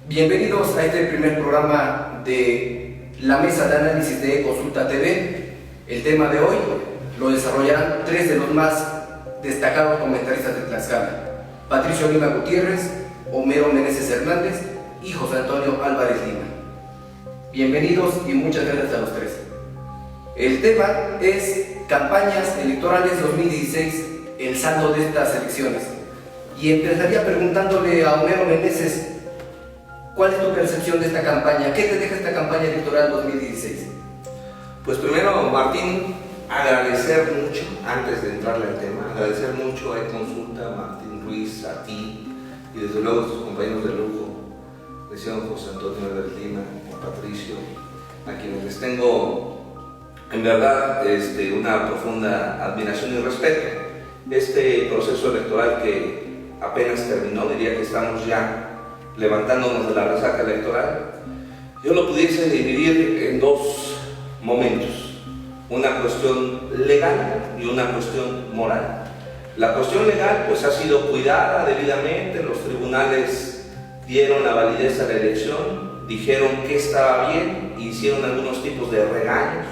Bienvenidos a este primer programa de la mesa de análisis de Consulta TV. El tema de hoy lo desarrollarán tres de los más destacados comentaristas de Tlaxcala: Patricio Lima Gutiérrez, Homero Meneses Hernández y José Antonio Álvarez Lima. Bienvenidos y muchas gracias a los tres. El tema es campañas electorales 2016, el saldo de estas elecciones. Y empezaría preguntándole a Homero Meneses, ¿cuál es tu percepción de esta campaña? ¿Qué te deja esta campaña electoral 2016? Pues primero, Martín, agradecer mucho, antes de entrarle al tema, agradecer mucho a Consulta, Martín Ruiz, a ti y desde luego a tus compañeros de lujo, decían José Antonio Álvarez Lima, a Patricio, a quienes les tengo en verdad una profunda admiración y respeto. Este proceso electoral que apenas terminó, diría que estamos ya levantándonos de la resaca electoral, yo lo pudiese dividir en dos momentos: una cuestión legal y una cuestión moral. La cuestión legal pues ha sido cuidada debidamente, los tribunales dieron la validez a la elección, dijeron que estaba bien, hicieron algunos tipos de regaños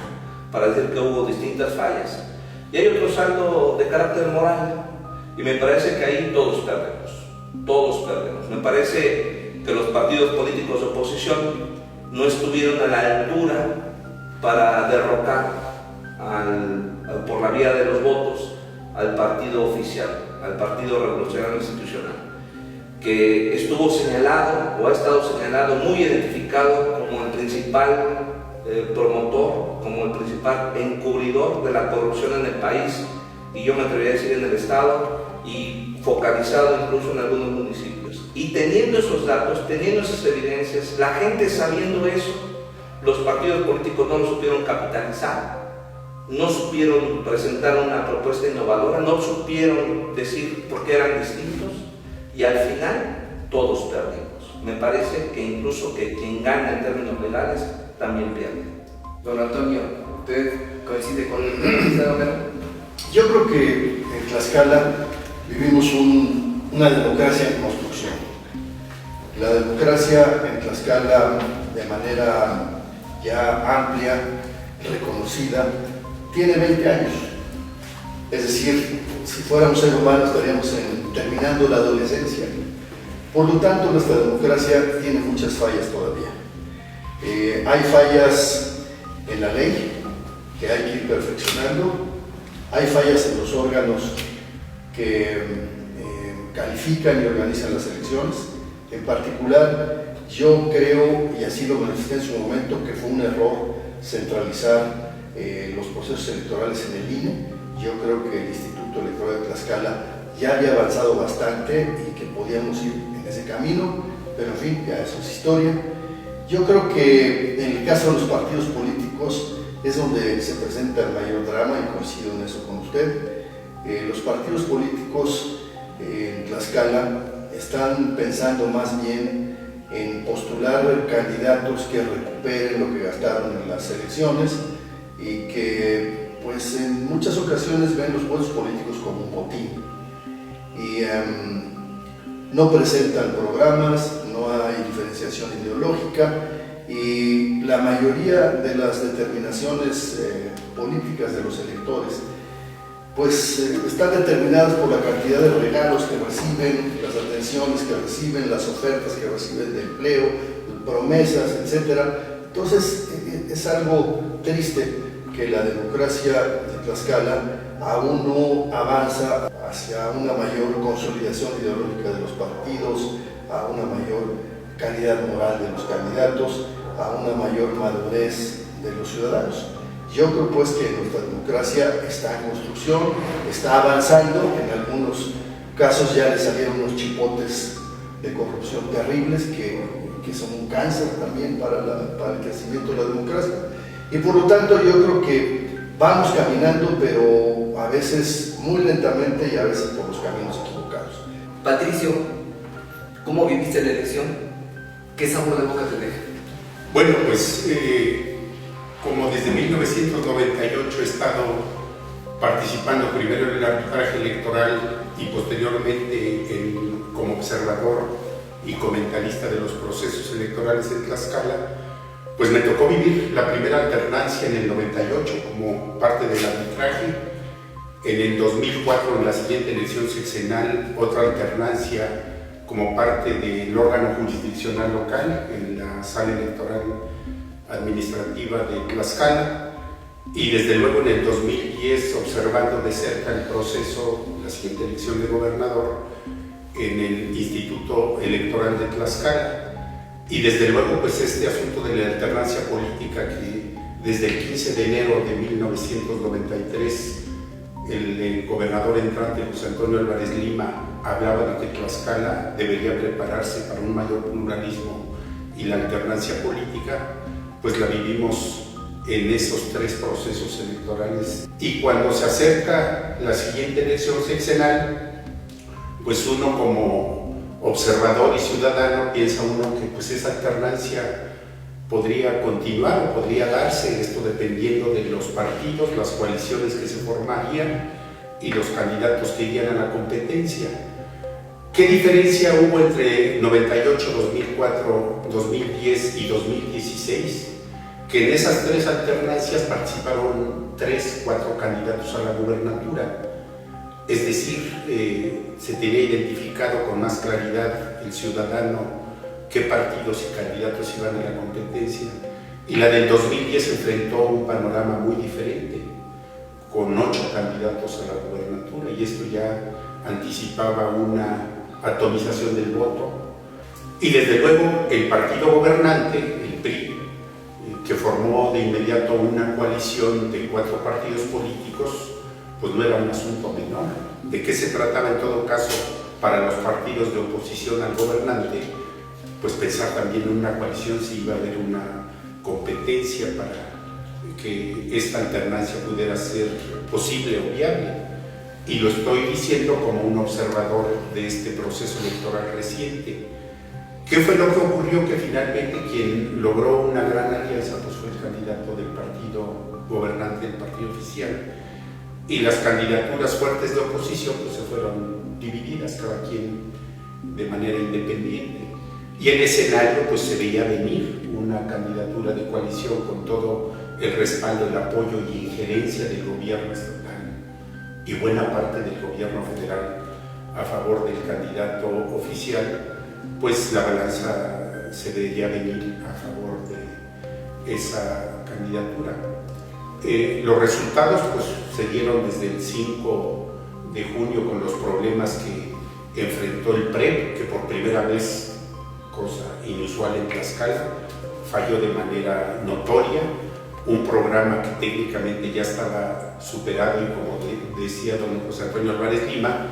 para decir que hubo distintas fallas, y hay otro saldo de carácter moral, y me parece que ahí todos perdemos. Me parece que los partidos políticos de oposición no estuvieron a la altura para derrocar por la vía de los votos al partido oficial, al Partido Revolucionario Institucional, que estuvo señalado o ha estado señalado, muy identificado como el principal promotor, como el principal encubridor de la corrupción en el país, y yo me atrevería a decir en el Estado, y focalizado incluso en algunos municipios. Y teniendo esos datos, teniendo esas evidencias, la gente sabiendo eso, los partidos políticos no lo supieron capitalizar, no supieron presentar una propuesta innovadora, no supieron decir por qué eran distintos, y al final todos perdimos. Me parece que incluso que quien gana en términos legales también pierde. Don Antonio, ¿usted coincide con el de Homero? Yo creo que en Tlaxcala vivimos una democracia en construcción. La democracia en Tlaxcala, de manera ya amplia, reconocida, tiene 20 años. Es decir, si fuéramos seres humanos estaríamos terminando la adolescencia. Por lo tanto, nuestra democracia tiene muchas fallas todavía. Hay fallas en la ley que hay que ir perfeccionando, hay fallas en los órganos que califican y organizan las elecciones. En particular, yo creo, y así lo manifesté en su momento, que fue un error centralizar los procesos electorales en el INE. Yo creo que el Instituto Electoral de Tlaxcala ya había avanzado bastante y que podíamos ir en ese camino, pero en fin, ya eso es historia. Yo creo que en el caso de los partidos políticos es donde se presenta el mayor drama, y coincido en eso con usted. Los partidos políticos en Tlaxcala están pensando más bien en postular candidatos que recuperen lo que gastaron en las elecciones, y que pues en muchas ocasiones ven los votos políticos como un botín, y no presentan programas, no hay diferenciación ideológica, y la mayoría de las determinaciones políticas de los electores pues están determinadas por la cantidad de regalos que reciben, las atenciones que reciben, las ofertas que reciben de empleo, promesas, etc. Entonces es algo triste que la democracia de Tlaxcala aún no avanza hacia una mayor consolidación ideológica de los partidos, a una mayor calidad moral de los candidatos, a una mayor madurez de los ciudadanos. Yo creo pues que nuestra democracia está en construcción, está avanzando. En algunos casos ya le salieron unos chipotes de corrupción terribles que son un cáncer también para el crecimiento de la democracia. Y por lo tanto yo creo que vamos caminando, pero a veces muy lentamente y a veces por los caminos equivocados. Patricio, ¿cómo viviste la elección? ¿Qué sabor de boca te deja? Bueno, pues como desde 1998 he estado participando primero en el arbitraje electoral y posteriormente como observador y comentarista de los procesos electorales en Tlaxcala, pues me tocó vivir la primera alternancia en el 98 como parte del arbitraje. En el 2004, en la siguiente elección sexenal, otra alternancia como parte del órgano jurisdiccional local en la sala electoral administrativa de Tlaxcala, y desde luego en el 2010 observando de cerca el proceso, la siguiente elección de gobernador en el Instituto Electoral de Tlaxcala, y desde luego pues este asunto de la alternancia política que desde el 15 de enero de 1993 el gobernador entrante José Antonio Álvarez Lima hablaba de que Tlaxcala debería prepararse para un mayor pluralismo y la alternancia política, pues la vivimos en esos 3 procesos electorales. Y cuando se acerca la siguiente elección sexenal, pues uno como observador y ciudadano piensa uno que pues esa alternancia podría continuar o podría darse, esto dependiendo de los partidos, las coaliciones que se formarían y los candidatos que irían a la competencia. ¿Qué diferencia hubo entre 98, 2004, 2010 y 2016? Que en esas 3 alternancias participaron 3, 4 candidatos a la gubernatura. Es decir, se tenía identificado con más claridad el ciudadano qué partidos y candidatos iban a la competencia. Y la del 2010 enfrentó un panorama muy diferente, con 8 candidatos a la gubernatura, y esto ya anticipaba una atomización del voto. Y desde luego el partido gobernante, el PRI, que formó de inmediato una coalición de 4 partidos políticos, pues no era un asunto menor. ¿De qué se trataba en todo caso para los partidos de oposición al gobernante? Pues pensar también en una coalición si iba a haber una competencia para que esta alternancia pudiera ser posible o viable. Y lo estoy diciendo como un observador de este proceso electoral reciente. ¿Qué fue lo que ocurrió? Que finalmente quien logró una gran alianza pues fue el candidato del partido gobernante, del partido oficial, y las candidaturas fuertes de oposición pues se fueron divididas, cada quien de manera independiente. Y el escenario pues se veía venir una candidatura de coalición con todo el respaldo, el apoyo y injerencia del gobierno estatal y buena parte del gobierno federal a favor del candidato oficial. Pues la balanza se veía venir a favor de esa candidatura. Los resultados pues se dieron desde el 5 de junio con los problemas que enfrentó el PREP, que por primera vez, cosa inusual en Tlaxcala, falló de manera notoria, un programa que técnicamente ya estaba superado y como decía don José Antonio Álvarez Lima,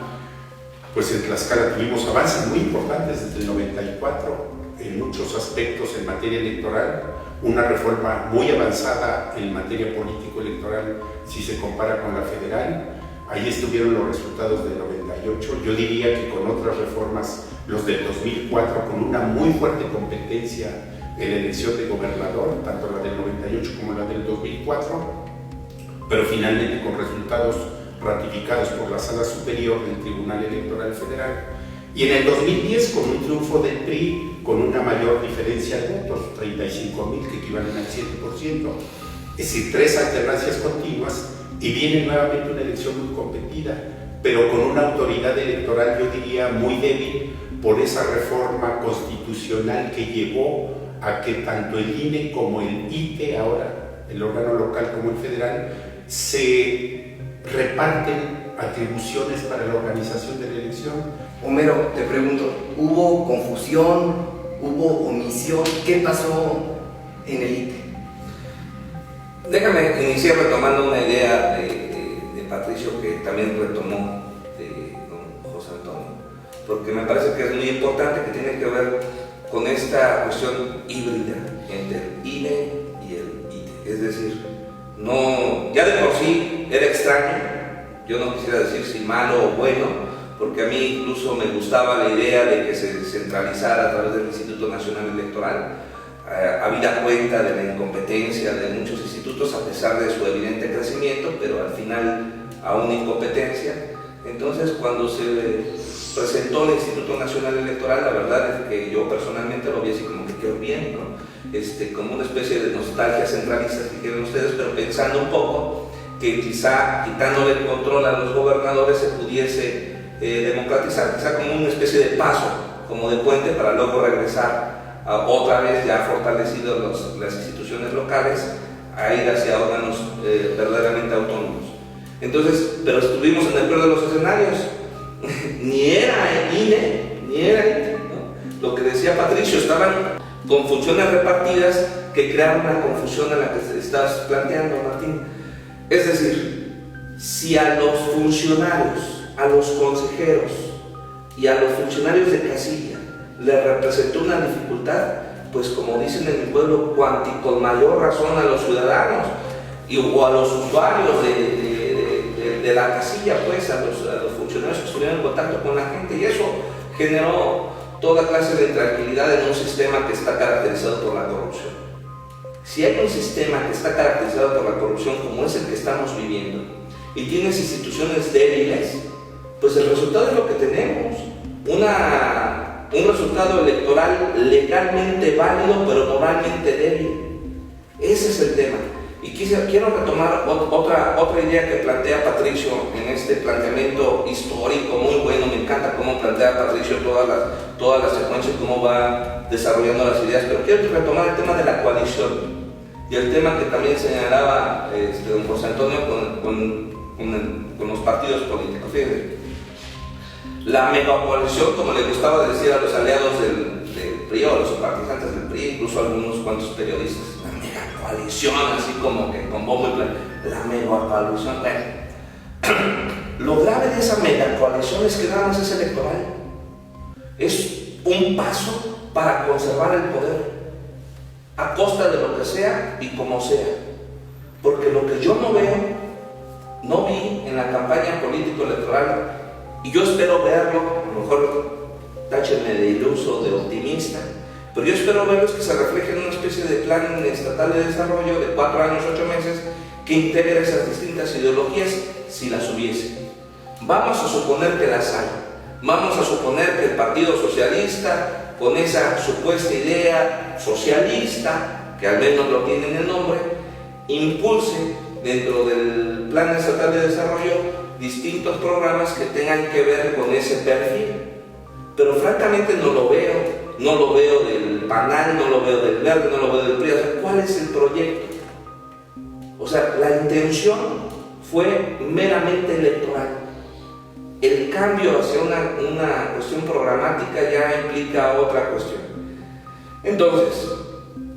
pues en Tlaxcala tuvimos avances muy importantes desde el 94 en muchos aspectos en materia electoral, una reforma muy avanzada en materia político-electoral si se compara con la federal. Ahí estuvieron los resultados del 98, yo diría que con otras reformas, los del 2004, con una muy fuerte competencia en la elección de gobernador, tanto la del 98 como la del 2004, pero finalmente con resultados ratificados por la Sala Superior del Tribunal Electoral Federal. Y en el 2010, con un triunfo del PRI, con una mayor diferencia de votos, 35,000, que equivalen al 7%, es decir, 3 alternancias continuas, y viene nuevamente una elección muy competida, pero con una autoridad electoral, yo diría, muy débil por esa reforma constitucional que llevó a que tanto el INE como el ITE, ahora el órgano local como el federal, se reparten atribuciones para la organización de la elección. Homero, te pregunto, ¿hubo confusión? ¿Hubo omisión? ¿Qué pasó en el ITE? Déjame iniciar retomando una idea de Patricio que también retomó de don José Antonio, porque me parece que es muy importante, que tiene que ver con esta cuestión híbrida entre el INE y el ITE. Es decir, no, ya de por sí era extraño, yo no quisiera decir si malo o bueno, porque a mí incluso me gustaba la idea de que se centralizara a través del Instituto Nacional Electoral, habida cuenta de la incompetencia de muchos institutos a pesar de su evidente crecimiento, pero al final a una incompetencia. Entonces, cuando se presentó el Instituto Nacional Electoral, la verdad es que yo personalmente lo vi así como que quedó bien, ¿no? Como una especie de nostalgia centralista, si quieren ustedes, pero pensando un poco que quizá quitándole el control a los gobernadores se pudiese democratizar, quizá como una especie de paso, como de puente para luego regresar otra vez ya fortalecidos las instituciones locales a ir hacia órganos verdaderamente autónomos. Entonces, pero estuvimos en el peor de los escenarios. Ni era INE, ¿no? Lo que decía Patricio, estaban con funciones repartidas que crearon una confusión en la que te estás planteando, Martín. Es decir, si a los funcionarios, a los consejeros y a los funcionarios de casilla les representó una dificultad, pues como dicen en mi pueblo, cuanti con mayor razón a los ciudadanos o a los usuarios de la casilla, pues a los funcionarios que estuvieron en contacto con la gente, y eso generó toda clase de intranquilidad en un sistema que está caracterizado por la corrupción. Si hay un sistema que está caracterizado por la corrupción como es el que estamos viviendo y tienes instituciones débiles, pues el resultado es lo que tenemos, un resultado electoral legalmente válido pero moralmente débil. Ese es el tema. Y quiero retomar otra idea que plantea Patricio en este planteamiento histórico muy bueno. Me encanta cómo plantea Patricio toda la secuencia y cómo va desarrollando las ideas, pero quiero retomar el tema de la coalición y el tema que también señalaba don José Antonio con los partidos políticos. Fíjense, la megacoalición, como le gustaba decir a los aliados del PRI o a los simpatizantes del PRI, incluso a algunos cuantos periodistas, coalición, así como que con bombo y plan, la megacoalición. Lo grave de esa megacoalición es que nada más es electoral. Es un paso para conservar el poder, a costa de lo que sea y como sea. Porque lo que yo no vi en la campaña político-electoral, y yo espero verlo, a lo mejor táchenme de iluso, de optimista, pero yo espero verlos que se refleje en una especie de plan estatal de desarrollo de 4 años, 8 meses, que integre esas distintas ideologías si las hubiese. Vamos a suponer que las hay. Vamos a suponer que el Partido Socialista, con esa supuesta idea socialista, que al menos lo tiene en el nombre, impulse dentro del plan estatal de desarrollo distintos programas que tengan que ver con ese perfil. Pero francamente no lo veo. No lo veo del PANAL, no lo veo del Verde, no lo veo del PRI. O sea, ¿cuál es el proyecto? O sea, la intención fue meramente electoral. El cambio hacia una cuestión programática ya implica otra cuestión. Entonces,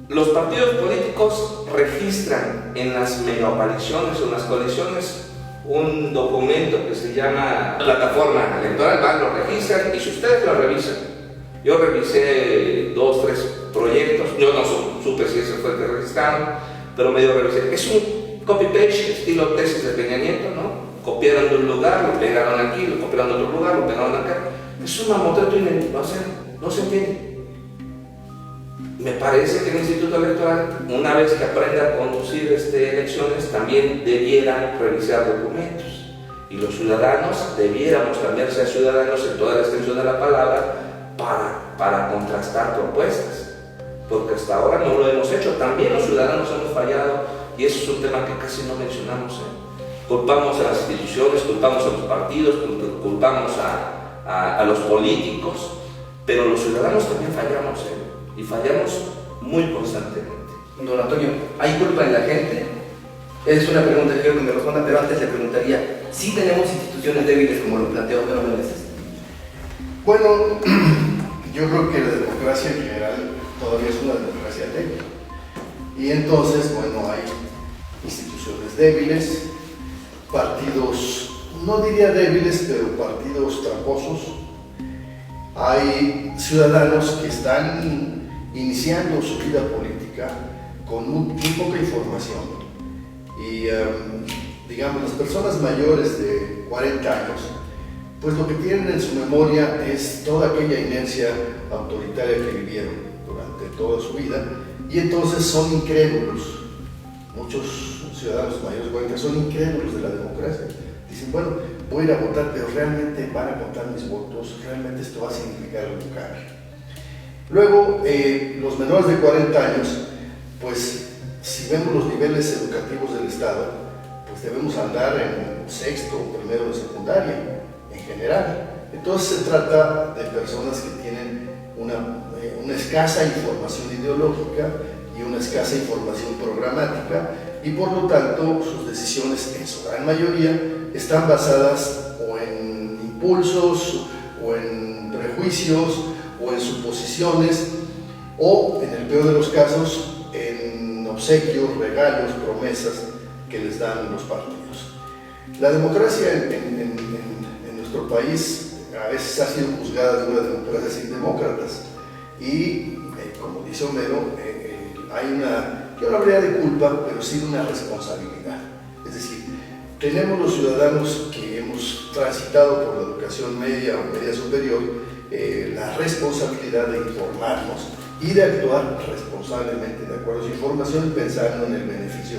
los partidos políticos registran en las megacoaliciones o en las coaliciones un documento que se llama Plataforma Electoral, van, lo registran, y si ustedes lo revisan, yo revisé 2, 3 proyectos, yo no supe si ese fue el que registraron, pero medio revisé. Es un copy-paste, estilo tesis de Peña Nieto, ¿no? Copiaron de un lugar, lo pegaron aquí, lo copiaron de otro lugar, lo pegaron acá. Es un mamotreto inédito, o sea, no se entiende. Me parece que el Instituto Electoral, una vez que aprenda a conducir elecciones, también debiera revisar documentos. Y los ciudadanos debiéramos también ser ciudadanos en toda la extensión de la palabra para contrastar propuestas. Porque hasta ahora no lo hemos hecho. También los ciudadanos hemos fallado, y eso es un tema que casi no mencionamos. Culpamos a las instituciones, culpamos a los partidos, culpamos a los políticos, pero los ciudadanos también fallamos. Y fallamos muy constantemente. Don Antonio, ¿hay culpa en la gente? Es una pregunta que quiero que me responda, pero antes le preguntaría, ¿sí tenemos instituciones débiles como lo planteó Pedro Meneses? Bueno, yo creo que la democracia en general todavía es una democracia débil. Y entonces, bueno, hay instituciones débiles, partidos, no diría débiles, pero partidos tramposos. Hay ciudadanos que están iniciando su vida política con muy poca información. Y, digamos, las personas mayores de 40 años, pues lo que tienen en su memoria es toda aquella inercia autoritaria que vivieron durante toda su vida, y entonces son incrédulos. Muchos ciudadanos mayores de 40 son incrédulos de la democracia. Dicen, bueno, voy a ir a votar, pero realmente van a contar mis votos, realmente esto va a significar algún cambio. Luego, los menores de 40 años, pues si vemos los niveles educativos del Estado, pues debemos andar en sexto o primero de secundaria, en general. Entonces se trata de personas que tienen una escasa información ideológica y una escasa información programática, y por lo tanto sus decisiones en su gran mayoría están basadas o en impulsos, o en prejuicios, o en suposiciones, o en el peor de los casos en obsequios, regalos, promesas que les dan los partidos. La democracia en nuestro país a veces ha sido juzgada de una democracia sin demócratas, y como dice Homero, hay una, yo no habría de culpa, pero sí de una responsabilidad. Es decir, tenemos los ciudadanos que hemos transitado por la educación media o media superior la responsabilidad de informarnos y de actuar responsablemente de acuerdo a su información, pensando en el beneficio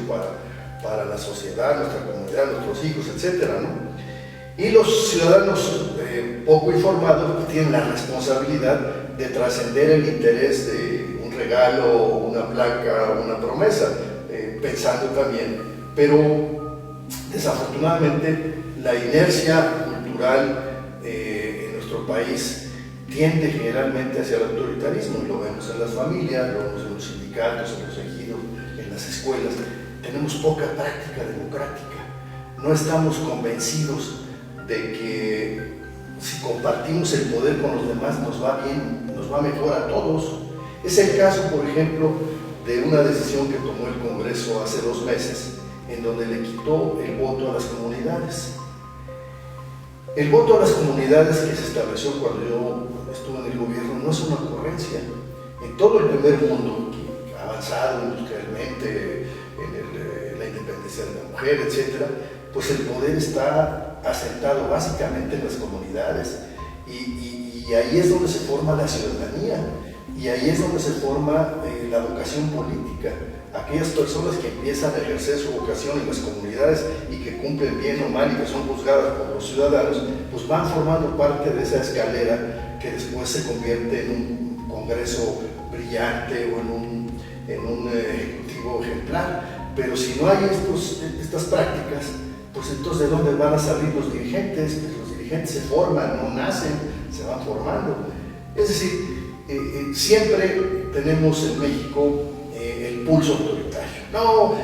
para la sociedad, nuestra comunidad, nuestros hijos, etc., ¿no? Y los ciudadanos poco informados tienen la responsabilidad de trascender el interés de un regalo, una placa, una promesa, pensando también, pero desafortunadamente la inercia cultural en nuestro país tiende generalmente hacia el autoritarismo, y lo vemos en las familias, lo vemos en los sindicatos, en los ejidos, en las escuelas. Tenemos poca práctica democrática, no estamos convencidos de que si compartimos el poder con los demás nos va bien, nos va mejor a todos. Es el caso, por ejemplo, de una decisión que tomó el Congreso hace 2 meses, en donde le quitó el voto a las comunidades. El voto a las comunidades que se estableció cuando yo estuve en el gobierno no es una ocurrencia. En todo el primer mundo avanzado industrialmente, en la independencia de la mujer, etc., pues el poder está asentado básicamente en las comunidades, y ahí es donde se forma la ciudadanía, y ahí es donde se forma la vocación política. Aquellas personas que empiezan a ejercer su vocación en las comunidades y que cumplen bien o mal y que son juzgadas por los ciudadanos, pues van formando parte de esa escalera que después se convierte en un Congreso brillante o en un ejecutivo ejemplar. Pero si no hay estas prácticas, pues entonces ¿de dónde van a salir los dirigentes? Pues los dirigentes se forman, no nacen, se van formando. Es decir, siempre tenemos en México el pulso autoritario. No,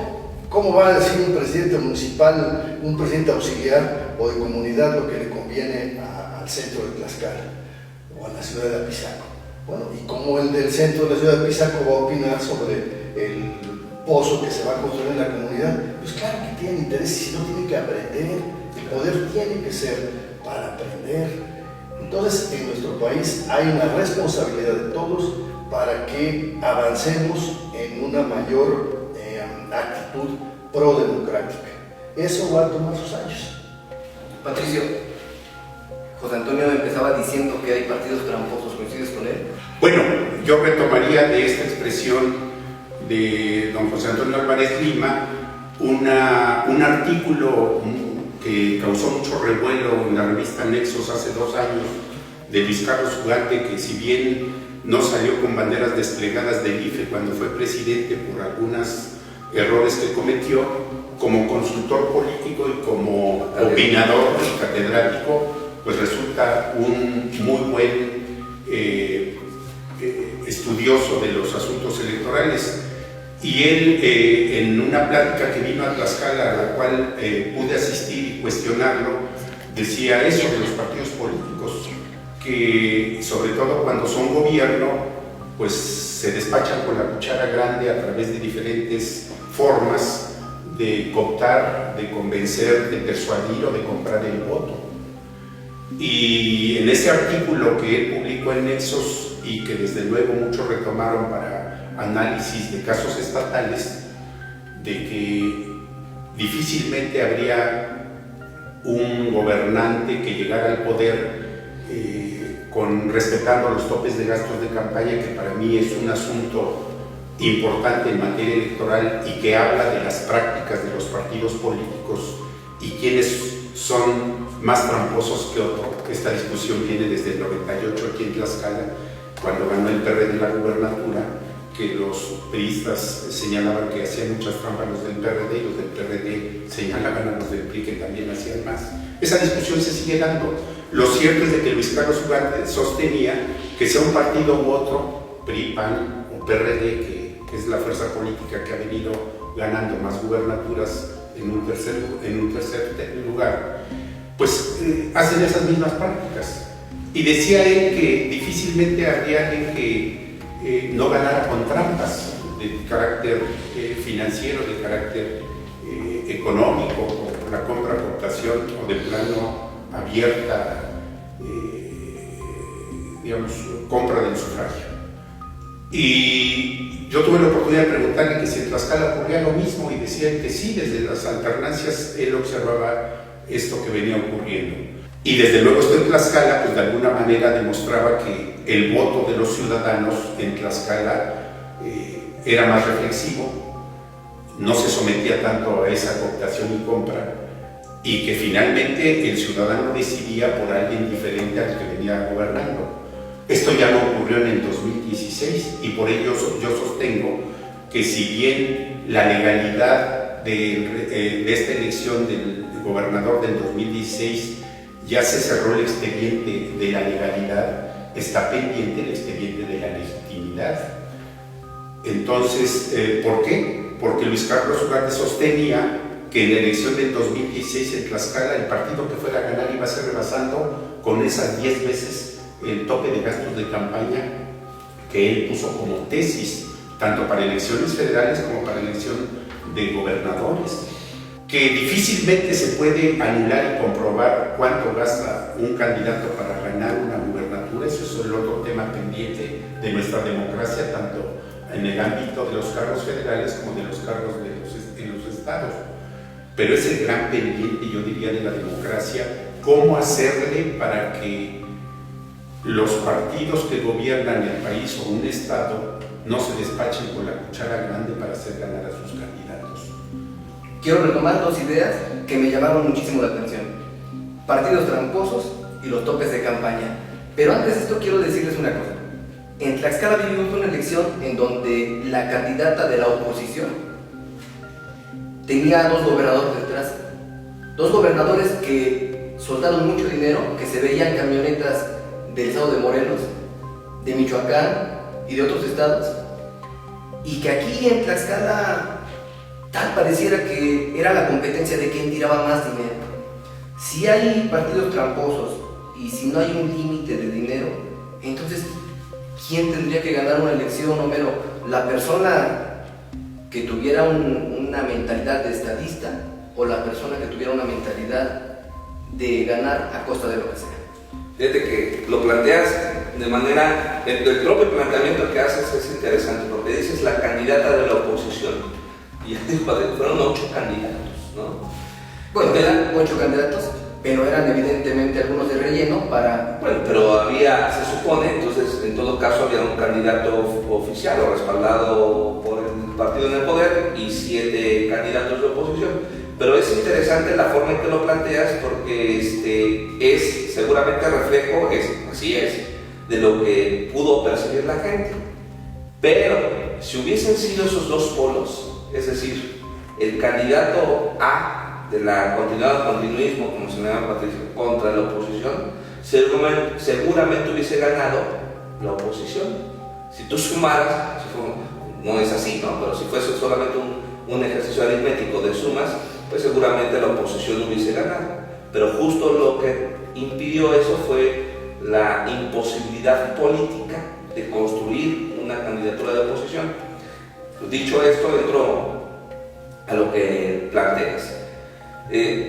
¿cómo va a decir un presidente municipal, un presidente auxiliar o de comunidad lo que le conviene al centro de Tlaxcala o a la ciudad de Apizaco? Bueno, ¿y cómo el del centro de la ciudad de Apizaco va a opinar sobre el pozo que se va a construir en la comunidad? Pues claro que tiene interés, y si no, tiene que aprender. El poder tiene que ser para aprender. Entonces, en nuestro país hay una responsabilidad de todos para que avancemos en una mayor actitud pro-democrática. Eso va a tomar sus años. Patricio, José Antonio empezaba diciendo que hay partidos tramposos, ¿coincides con él? Bueno, yo retomaría de esta expresión de don José Antonio Álvarez Lima un artículo que causó mucho revuelo en la revista Nexos hace 2 años, de Luis Carlos Ugarte, que si bien no salió con banderas desplegadas del IFE cuando fue presidente por algunos errores que cometió, como consultor político y como opinador y catedrático, pues resulta un muy buen estudioso de los asuntos electorales. Y él, en una plática que vino a Tlaxcala, a la cual pude asistir y cuestionarlo, decía eso de los partidos políticos, que sobre todo cuando son gobierno, pues se despachan con la cuchara grande a través de diferentes formas de cooptar, de convencer, de persuadir o de comprar el voto. Y en ese artículo que él publicó en Nexos, y que desde luego muchos retomaron para análisis de casos estatales, de que difícilmente habría un gobernante que llegara al poder respetando los topes de gastos de campaña, que para mí es un asunto importante en materia electoral y que habla de las prácticas de los partidos políticos y quiénes son más tramposos que otro. Esta discusión viene desde el 98 aquí en Tlaxcala, cuando ganó el PRD la gubernatura, que los priistas señalaban que hacían muchas trampas los del PRD y los del PRD señalaban a los del PRI que también hacían más. Esa discusión se sigue dando. Lo cierto es de que Luis Carlos Ugarte sostenía que sea un partido u otro, PRI, PAN o PRD, que es la fuerza política que ha venido ganando más gubernaturas en un tercer lugar, pues hacen esas mismas prácticas. Y decía él que difícilmente habría alguien que no ganara con trampas de carácter financiero, de carácter económico, o la compra, cooptación o de plano abierta, digamos, compra del sufragio. Y yo tuve la oportunidad de preguntarle que si en Tlaxcala ocurría lo mismo y decía que sí, desde las alternancias él observaba esto que venía ocurriendo. Y desde luego esto en Tlaxcala, pues de alguna manera demostraba que el voto de los ciudadanos en Tlaxcala era más reflexivo, no se sometía tanto a esa cooptación y compra, y que finalmente el ciudadano decidía por alguien diferente al que venía gobernando. Esto ya no ocurrió en el 2016 y por ello yo sostengo que si bien la legalidad de esta elección del gobernador del 2016 ya se cerró el expediente de la legalidad, está pendiente el expediente de la legitimidad. Entonces, ¿por qué? Porque Luis Carlos Ugarte sostenía que en la elección del 2016 en Tlaxcala el partido que fuera a ganar iba a ser rebasando con esas 10 veces el tope de gastos de campaña que él puso como tesis, tanto para elecciones federales como para elección de gobernadores, que difícilmente se puede anular y comprobar cuánto gasta un candidato para ganar una gubernatura. Eso es el otro tema pendiente de nuestra democracia, tanto en el ámbito de los cargos federales como de los cargos en los estados. Pero es el gran pendiente, yo diría, de la democracia, cómo hacerle para que los partidos que gobiernan el país o un estado no se despachen con la cuchara grande para hacer ganar a sus candidatos. Quiero retomar dos ideas que me llamaron muchísimo la atención: partidos tramposos y los topes de campaña. Pero antes de esto quiero decirles una cosa. En Tlaxcala vivimos una elección en donde la candidata de la oposición tenía dos gobernadores detrás. Dos gobernadores que soltaron mucho dinero, que se veían camionetas del estado de Morelos, de Michoacán y de otros estados, y que aquí en Tlaxcala tal pareciera que era la competencia de quién tiraba más dinero. Si hay partidos tramposos y si no hay un límite de dinero, entonces ¿quién tendría que ganar una elección? Homero, la persona que tuviera una mentalidad de estadista o la persona que tuviera una mentalidad de ganar a costa de lo que sea. Fíjate que lo planteas de manera, el propio planteamiento que haces es interesante, porque dices la candidata de la oposición, y fueron 8 candidatos, ¿no? Bueno, eran 8 candidatos, pero eran evidentemente algunos de relleno para... Bueno, pero había, se supone, entonces en todo caso había un candidato oficial o respaldado por el partido en el poder y 7 candidatos de oposición. Pero es interesante la forma en que lo planteas porque es seguramente reflejo, así es, de lo que pudo percibir la gente. Pero si hubiesen sido esos dos polos, es decir, el candidato A de la continuismo, como se llama Patricia, contra la oposición, seguramente hubiese ganado la oposición. Si tú sumaras, no es así, ¿no? Pero si fuese solamente un ejercicio aritmético de sumas, pues seguramente la oposición hubiese ganado. Pero justo lo que impidió eso fue la imposibilidad política de construir una candidatura de oposición. Dicho esto, entro a lo que planteas.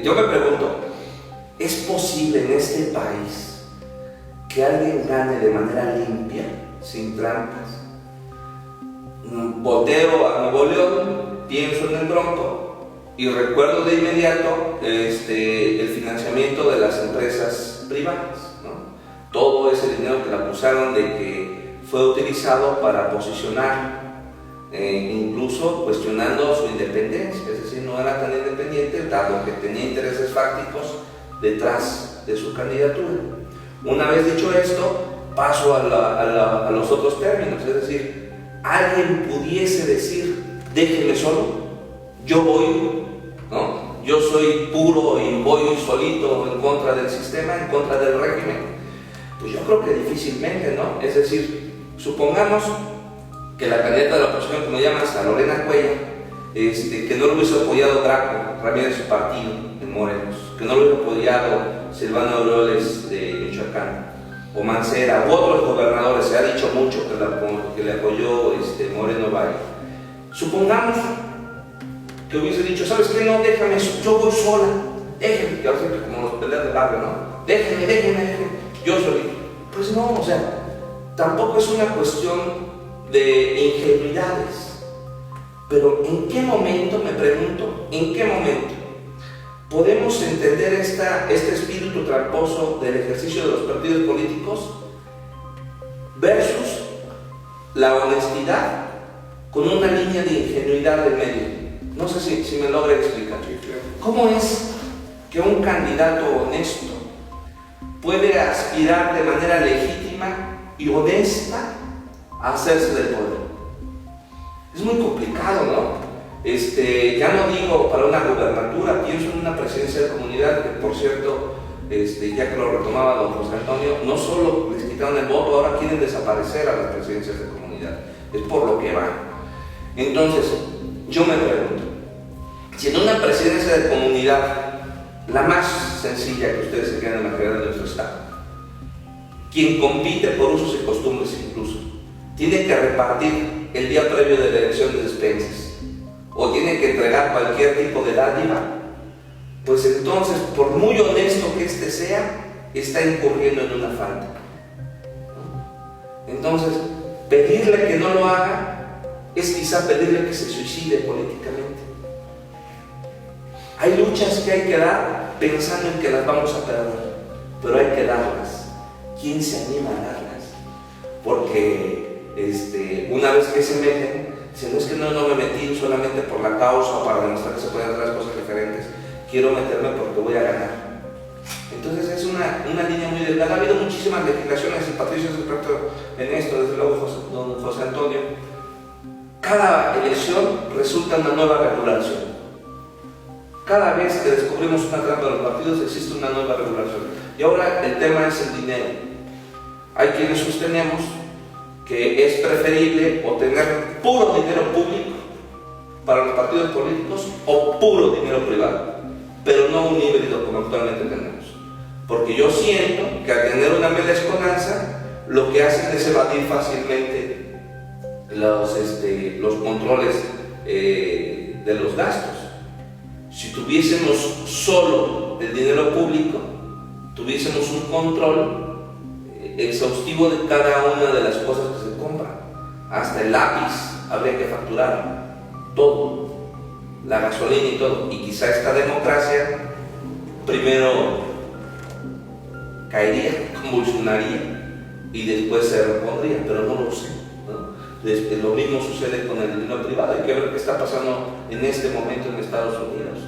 Yo me pregunto, ¿es posible en este país que alguien gane de manera limpia, sin trampas? Volteo a Nuevo León, pienso en el Bronco y recuerdo de inmediato el financiamiento de las empresas privadas, ¿no? Todo ese dinero que le acusaron de que fue utilizado para posicionar, incluso cuestionando su independencia, es decir, no era tan independiente, dado que tenía intereses fácticos detrás de su candidatura. Una vez dicho esto, paso a los otros términos, es decir, alguien pudiese decir, déjenme solo, yo voy, ¿no? Yo soy puro y voy solito en contra del sistema, en contra del régimen. Pues yo creo que difícilmente, ¿no? Es decir, supongamos que la candidata de la oposición, como llamas, a Lorena Cuellar, que no lo hubiese apoyado Graco Ramírez, su partido, en Morelos, que no lo hubiese apoyado Silvano Aureoles de Michoacán, o Mancera, u otros gobernadores, se ha dicho mucho que le apoyó Moreno Valle. Supongamos que hubiese dicho, ¿sabes qué? No, déjame, yo voy sola, déjenme, que ahora siempre como los peleas de barrio, ¿no? Déjenme, yo solito. Pues no, o sea, tampoco es una cuestión de ingenuidades. Pero ¿en qué momento, me pregunto, en qué momento podemos entender este espíritu tramposo del ejercicio de los partidos políticos versus la honestidad con una línea de ingenuidad del medio? No sé si me logra explicar. ¿Cómo es que un candidato honesto puede aspirar de manera legítima y honesta a hacerse del poder? Es muy complicado, ¿no? Ya no digo para una gubernatura, pienso en una presidencia de comunidad, que por cierto, ya que lo retomaba don José Antonio, no solo les quitaron el voto, ahora quieren desaparecer a las presidencias de comunidad. Es por lo que van. Entonces, yo me pregunto, si en una presidencia de comunidad, la más sencilla que ustedes se quieran imaginar en nuestro estado, quien compite por usos y costumbres incluso, tiene que repartir el día previo de la elección de despensas, o tiene que entregar cualquier tipo de dádiva, pues entonces, por muy honesto que éste sea, está incurriendo en una falta, ¿no? Entonces, pedirle que no lo haga es quizá pedirle que se suicide políticamente. Hay luchas que hay que dar pensando en que las vamos a perder, pero hay que darlas. ¿Quién se anima a darlas? Porque una vez que se meten, si no es que no me metí solamente por la causa o para demostrar que se pueden hacer las cosas diferentes, quiero meterme porque voy a ganar. Entonces es una línea muy delgada. Ha habido muchísimas legislaciones, y Patricio es experto en esto, desde luego don José Antonio. Cada elección resulta una nueva regulación. Cada vez que descubrimos una trampa de los partidos existe una nueva regulación. Y ahora el tema es el dinero. Hay quienes sostenemos que es preferible obtener puro dinero público para los partidos políticos o puro dinero privado, pero no un híbrido como actualmente tenemos. Porque yo siento que al tener una mezcolanza, lo que hacen es evadir fácilmente los controles de los gastos. Si tuviésemos solo el dinero público, tuviésemos un control exhaustivo de cada una de las cosas que se compran. Hasta el lápiz habría que facturar, todo, la gasolina y todo. Y quizá esta democracia primero caería, convulsionaría y después se repondría, pero no lo sé, ¿no? Lo mismo sucede con el dinero privado. Hay que ver qué está pasando en este momento en Estados Unidos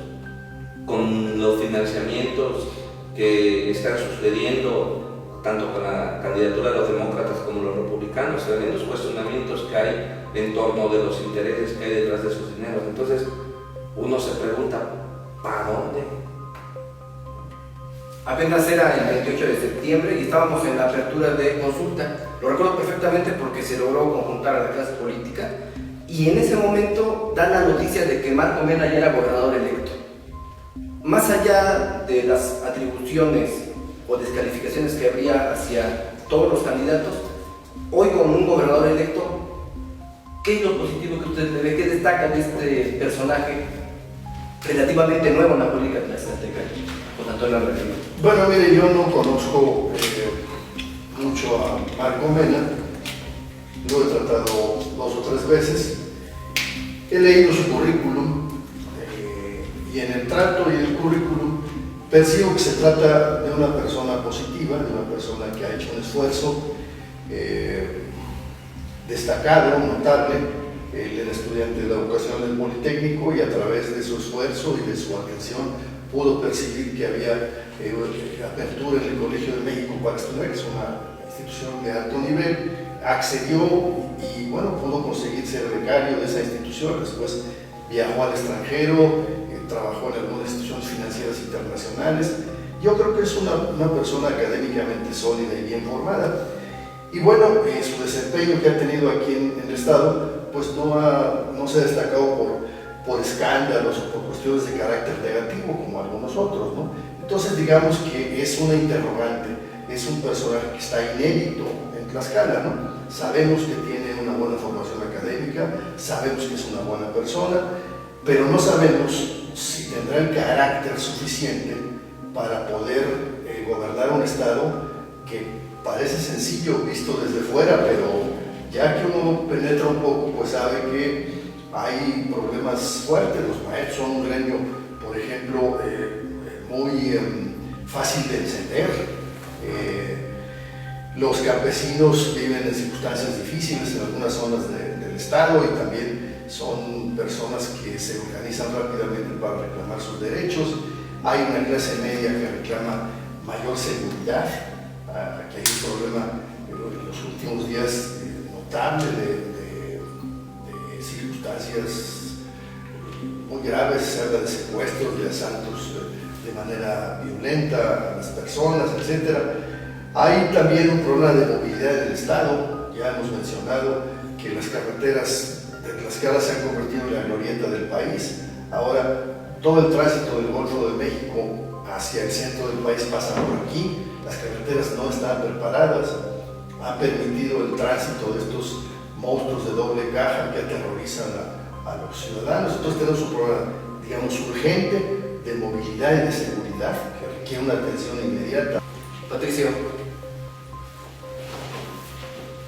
con los financiamientos que están sucediendo tanto con la candidatura de los demócratas como los republicanos, tremendos cuestionamientos que hay en torno de los intereses que hay detrás de esos dineros. Entonces uno se pregunta, ¿para dónde? Apenas era el 28 de septiembre y estábamos en la apertura de consulta. Lo recuerdo perfectamente porque se logró conjuntar a la clase política y en ese momento da la noticia de que Marco Mena ya era gobernador electo. Más allá de las atribuciones o descalificaciones que habría hacia todos los candidatos, hoy con un gobernador electo, ¿qué es lo positivo que usted le ve? ¿Qué destaca de este personaje relativamente nuevo en la política tlaxcalteca? Con Antonio Alvarado. Bueno, mire, yo no conozco mucho a Marco Mena, lo he tratado 2 o 3 veces, he leído su currículum y en el trato y el currículum percibo que se trata de una persona positiva, de una persona que ha hecho un esfuerzo destacado, notable. Él era estudiante de la educación del Politécnico y a través de su esfuerzo y de su atención pudo percibir que había apertura en el Colegio de México para estudiar, que es una institución de alto nivel, accedió y bueno, pudo conseguir ser becario de esa institución. Después viajó al extranjero, trabajó en algunas instituciones financieras internacionales. Yo creo que es una persona académicamente sólida y bien formada. Y bueno, su desempeño que ha tenido aquí en el Estado, pues no se ha destacado por escándalos o por cuestiones de carácter negativo como algunos otros, ¿no? Entonces digamos que es una interrogante, es un personaje que está inédito en Tlaxcala, ¿no? Sabemos que tiene una buena formación académica, sabemos que es una buena persona, pero no sabemos si tendrá el carácter suficiente para poder gobernar un estado que parece sencillo visto desde fuera, pero ya que uno penetra un poco, pues sabe que hay problemas fuertes. Los maestros son un gremio, por ejemplo, muy fácil de encender. Los campesinos viven en circunstancias difíciles en algunas zonas del estado y también son personas que se organizan rápidamente para reclamar sus derechos. Hay una clase media que reclama mayor seguridad. Aquí hay un problema en los últimos días notable de circunstancias muy graves, se habla de secuestros, de asaltos de manera violenta a las personas, etc. Hay también un problema de movilidad en el estado. Ya hemos mencionado que las carreteras de Tlaxcala se han convertido en la glorieta del país. Ahora todo el tránsito del Golfo de México hacia el centro del país pasa por aquí. Las carreteras no están preparadas, han permitido el tránsito de estos monstruos de doble caja que aterrorizan a los ciudadanos. Entonces tenemos un problema, digamos, urgente de movilidad y de seguridad que requiere una atención inmediata. Patricio,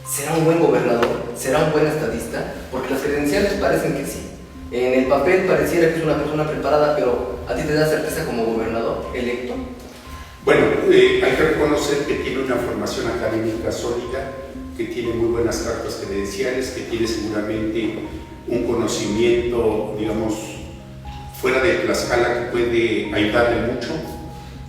¿será un buen gobernador? ¿Será un buen estadista? Porque las credenciales parecen que sí. En el papel pareciera que es una persona preparada, pero ¿a ti te da certeza como gobernador electo? Bueno, hay que reconocer que tiene una formación académica sólida, que tiene muy buenas cartas credenciales, que tiene seguramente un conocimiento, digamos, fuera de Tlaxcala que puede ayudarle mucho,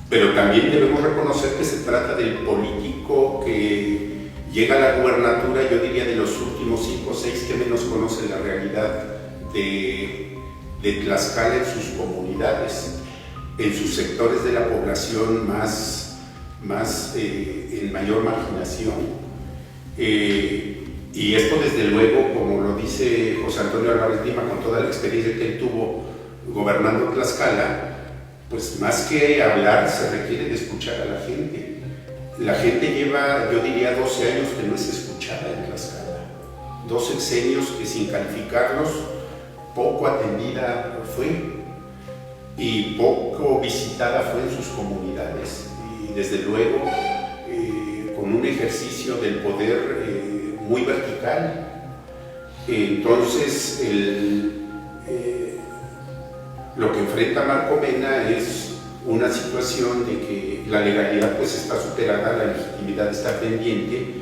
pero también debemos reconocer que se trata del político que llega a la gubernatura, yo diría de los últimos 5 o 6 que menos conoce la realidad de Tlaxcala en sus comunidades, en sus sectores de la población en mayor marginación. Y esto desde luego, como lo dice José Antonio Álvarez Lima, con toda la experiencia que él tuvo gobernando Tlaxcala, pues más que hablar se requiere de escuchar a la gente. La gente lleva, yo diría, 12 años que no es escuchada en Tlaxcala, 2 sexenios que sin calificarlos poco atendida fue y poco visitada fue en sus comunidades, y desde luego con un ejercicio del poder muy vertical. Entonces lo que enfrenta Marco Mena es una situación de que la legalidad pues está superada, la legitimidad está pendiente,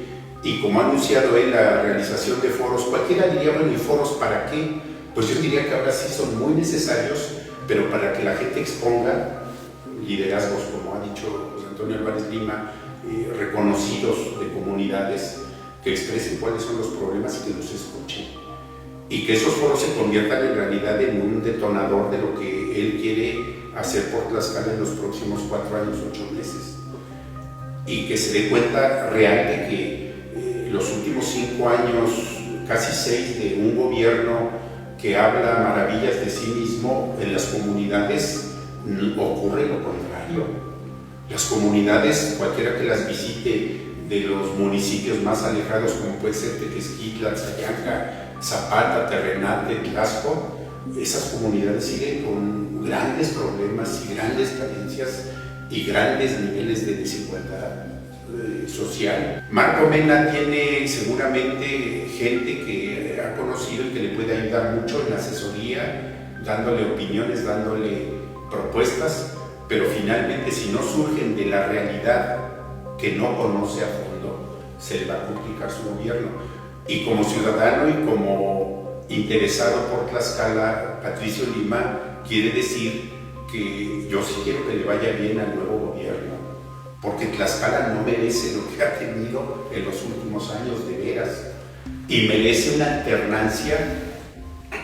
y como ha anunciado él la realización de foros, cualquiera diría, bueno, ¿y foros para qué? Pues yo diría que ahora sí son muy necesarios, pero para que la gente exponga liderazgos, como ha dicho José Antonio Álvarez Lima, reconocidos de comunidades, que expresen cuáles son los problemas y que los escuchen. Y que esos foros se conviertan en realidad en un detonador de lo que él quiere hacer por Tlaxcala en los próximos 4 años, 8 meses. Y que se dé cuenta real de que los últimos 5 años, casi 6, de un gobierno que habla maravillas de sí mismo, en las comunidades ocurre lo contrario. Las comunidades, cualquiera que las visite, de los municipios más alejados como puede ser Tequesquitla, Tzayanca, Zapata, Terrenate, Tlaxco, esas comunidades siguen con grandes problemas y grandes carencias y grandes niveles de desigualdad social. Marco Mena tiene seguramente gente que ha conocido y que le puede ayudar mucho en la asesoría, dándole opiniones, dándole propuestas, pero finalmente si no surgen de la realidad que no conoce a fondo, se le va a complicar su gobierno. Y como ciudadano y como interesado por Tlaxcala, Patricio Lima quiere decir que yo sí quiero que le vaya bien al nuevo gobierno, porque Tlaxcala no merece lo que ha tenido en los últimos años, de veras, y merece una alternancia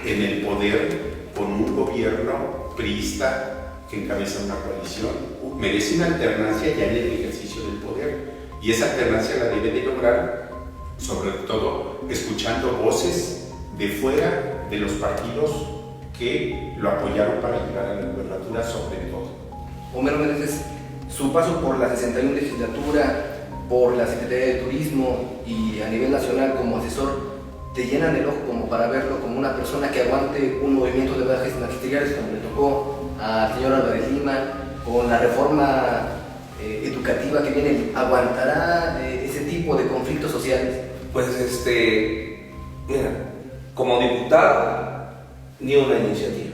en el poder con un gobierno priista que encabeza una coalición. Merece una alternancia ya en el ejercicio del poder, y esa alternancia la debe de lograr sobre todo escuchando voces de fuera de los partidos que lo apoyaron para llegar a la gubernatura, sobre todo. Homero Meneses, su paso por la 61 legislatura, por la Secretaría de Turismo y a nivel nacional como asesor, te llenan el ojo como para verlo como una persona que aguante un movimiento de bajas magisteriales como le tocó al señor Álvarez Lima, con la reforma educativa que viene. ¿Aguantará ese tipo de conflictos sociales? Pues mira, como diputado, ni una iniciativa.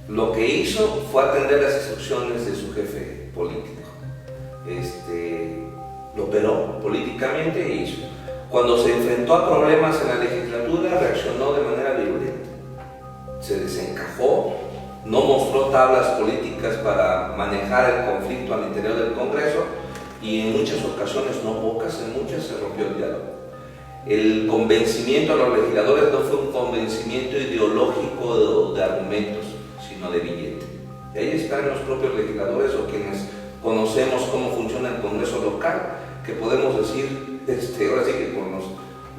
Lo que hizo fue atender las instrucciones de su jefe político. Lo operó políticamente e hizo. Cuando se enfrentó a problemas en la legislatura, reaccionó de manera violenta. Se desencajó, no mostró tablas políticas para manejar el conflicto al interior del Congreso y en muchas ocasiones, no pocas, en muchas se rompió el diálogo. El convencimiento a los legisladores no fue un convencimiento ideológico de argumentos, sino de billete. Y ahí están los propios legisladores o quienes conocemos cómo funciona el Congreso local, que podemos decir, ahora sí que con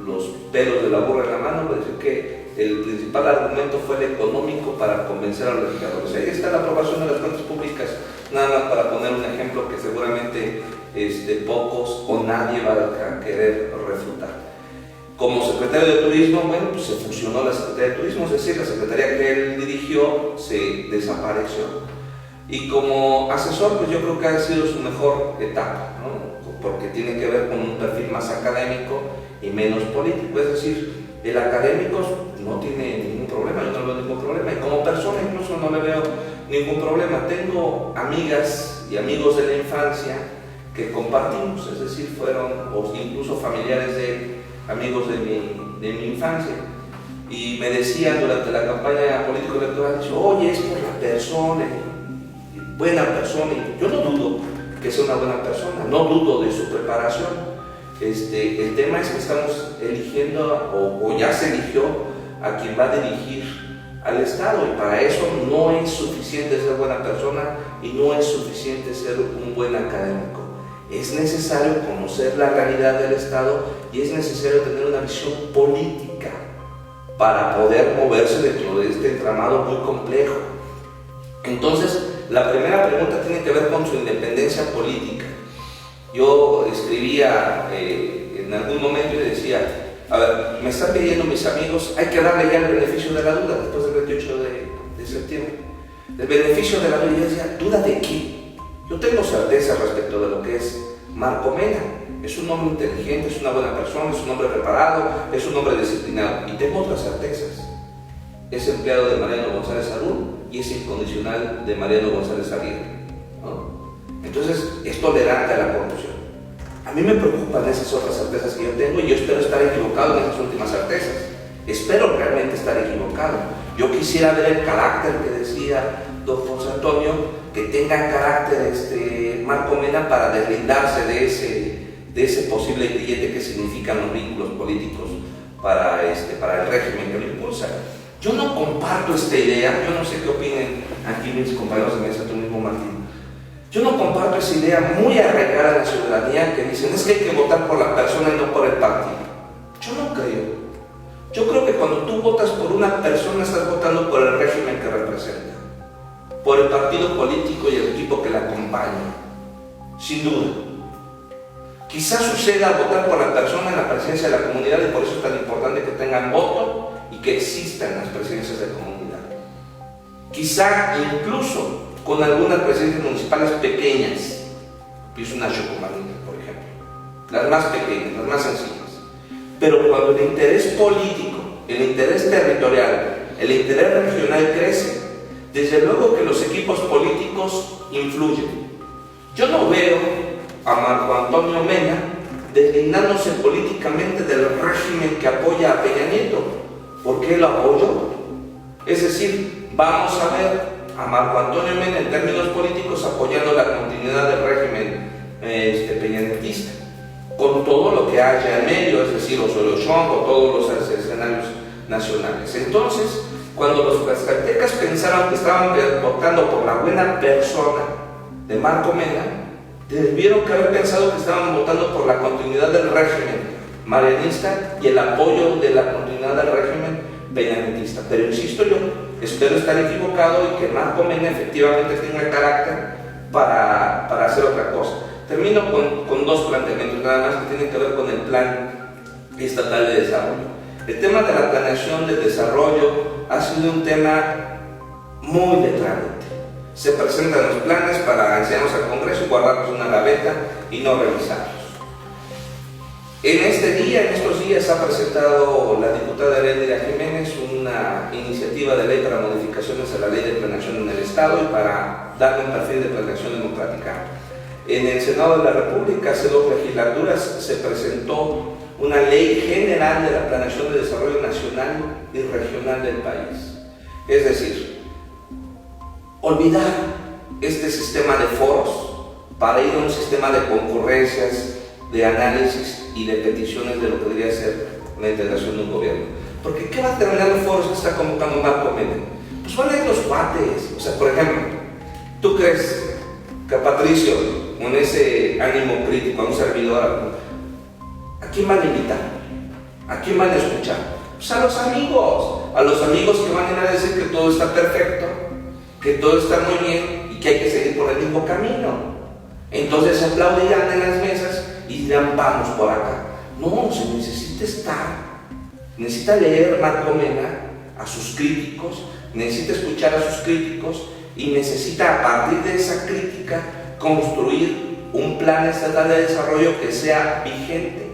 los pelos de la burra en la mano, decir que el principal argumento fue el económico para convencer a los legisladores. Ahí está la aprobación de las cuentas públicas, nada más para poner un ejemplo que seguramente pocos o nadie va a querer refutar. Como secretario de Turismo, bueno, pues se fusionó la Secretaría de Turismo, es decir, la secretaría que él dirigió se desapareció. Y como asesor, pues yo creo que ha sido su mejor etapa, ¿no? Porque tiene que ver con un perfil más académico y menos político. Es decir, el académico no tiene ningún problema, yo no veo ningún problema. Y como persona incluso no le veo ningún problema. Tengo amigas y amigos de la infancia que compartimos, es decir, fueron o incluso familiares de él, amigos de mi infancia, y me decían durante la campaña político-electoral, oye, es por la persona, buena persona, y yo no dudo que sea una buena persona, no dudo de su preparación. El tema es que estamos eligiendo, o ya se eligió, a quien va a dirigir al Estado, y para eso no es suficiente ser buena persona y no es suficiente ser un buen académico. Es necesario conocer la realidad del Estado y es necesario tener una visión política para poder moverse dentro de este entramado muy complejo. Entonces, la primera pregunta tiene que ver con su independencia política. Yo escribía en algún momento y decía, a ver, me están pidiendo mis amigos, hay que darle ya el beneficio de la duda después del 28 de septiembre. El beneficio de la duda, y yo decía, ¿duda de qué? Yo tengo certeza respecto de lo que es Marco Mena. Es un hombre inteligente, es una buena persona, es un hombre preparado, es un hombre disciplinado. Y tengo otras certezas. Es empleado de Mariano González Arún y es incondicional de Mariano González Arrieta, ¿no? Entonces, es tolerante a la corrupción. A mí me preocupan esas otras certezas que yo tengo y yo espero estar equivocado en esas últimas certezas. Espero realmente estar equivocado. Yo quisiera ver el carácter que decía don José Antonio, que tenga carácter Marco Mena para deslindarse de ese posible grillete que significan los vínculos políticos para el régimen que lo impulsa. Yo no comparto esta idea, yo no sé qué opinen aquí mis compañeros de mesa, tú mismo Martín. Yo no comparto esa idea muy arraigada en la ciudadanía que dicen es que hay que votar por la persona y no por el partido. Yo no creo. Yo creo que cuando tú votas por una persona estás votando por el régimen que representa, por el partido político y el equipo que la acompaña, sin duda. Quizás suceda votar por la persona en la presidencia de la comunidad y por eso es tan importante que tengan voto y que existan las presidencias de comunidad. Quizá incluso con algunas presidencias municipales pequeñas, pienso una Chocomarina, por ejemplo, las más pequeñas, las más sencillas. Pero cuando el interés político, el interés territorial, el interés regional crece, desde luego que los equipos políticos influyen. Yo no veo a Marco Antonio Mena deslindándose políticamente del régimen que apoya a Peña Nieto. ¿Por qué lo apoyo? Es decir, vamos a ver a Marco Antonio Mena en términos políticos, apoyando la continuidad del régimen peñanetista, con todo lo que haya en medio, es decir, Osorio Chong o todos los escenarios nacionales. Entonces, cuando los tlaxcaltecas pensaron que estaban votando por la buena persona de Marco Mena, debieron que haber pensado que estaban votando por la continuidad del régimen marianista y el apoyo de la continuidad del régimen peñanetista. Pero insisto yo, espero estar equivocado y que Marco Mena efectivamente tenga carácter para hacer otra cosa. Termino con dos planteamientos nada más que tienen que ver con el Plan Estatal de Desarrollo. El tema de la planeación del desarrollo ha sido un tema muy de trámite. Se presentan los planes para enseñarlos al Congreso, guardarlos en una gaveta y no revisarlos. En estos días ha presentado la diputada Heréndira Jiménez una iniciativa de ley para modificaciones a la ley de planeación en el Estado y para darle un perfil de planeación democrática. En el Senado de la República, hace 2 legislaturas, se presentó una ley general de la planeación de desarrollo nacional y regional del país. Es decir, olvidar este sistema de foros para ir a un sistema de concurrencias, de análisis y de peticiones de lo que debería ser la integración de un gobierno. Porque ¿qué va a terminar los foros que está convocando Marco Mena? Pues van a ir los cuates. O sea, por ejemplo, ¿tú crees que a Patricio, con ese ánimo crítico, a un servidor, ¿a quién van a invitar? ¿A quién van a escuchar? Pues a los amigos que van a ir a decir que todo está perfecto, que todo está muy bien y que hay que seguir por el mismo camino. Entonces se aplaudirán en las mesas y dirán, vamos por acá. No, se necesita leer Marco Mena a sus críticos, necesita escuchar a sus críticos y necesita a partir de esa crítica construir un plan estatal de desarrollo que sea vigente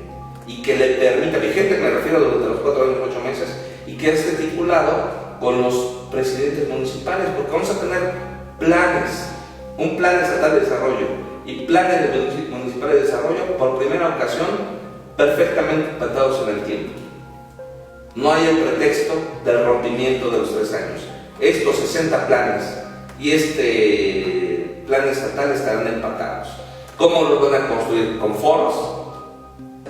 y que le permita, vigente me refiero durante los 4 años, 8 meses, y que esté articulado con los presidentes municipales, porque vamos a tener planes, un plan estatal de desarrollo y planes municipales de desarrollo por primera ocasión perfectamente pactados en el tiempo. No hay el pretexto del rompimiento de los 3 años. Estos 60 planes y este plan estatal estarán empatados. ¿Cómo lo van a construir? ¿Con foros?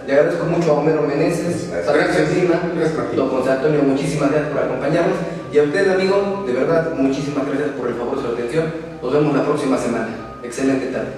Le agradezco mucho a Homero Meneses, Patricio Lima, don José Antonio, muchísimas gracias por acompañarnos. Y a usted, amigo, de verdad, muchísimas gracias por el favor de su atención. Nos vemos la próxima semana. Excelente tarde.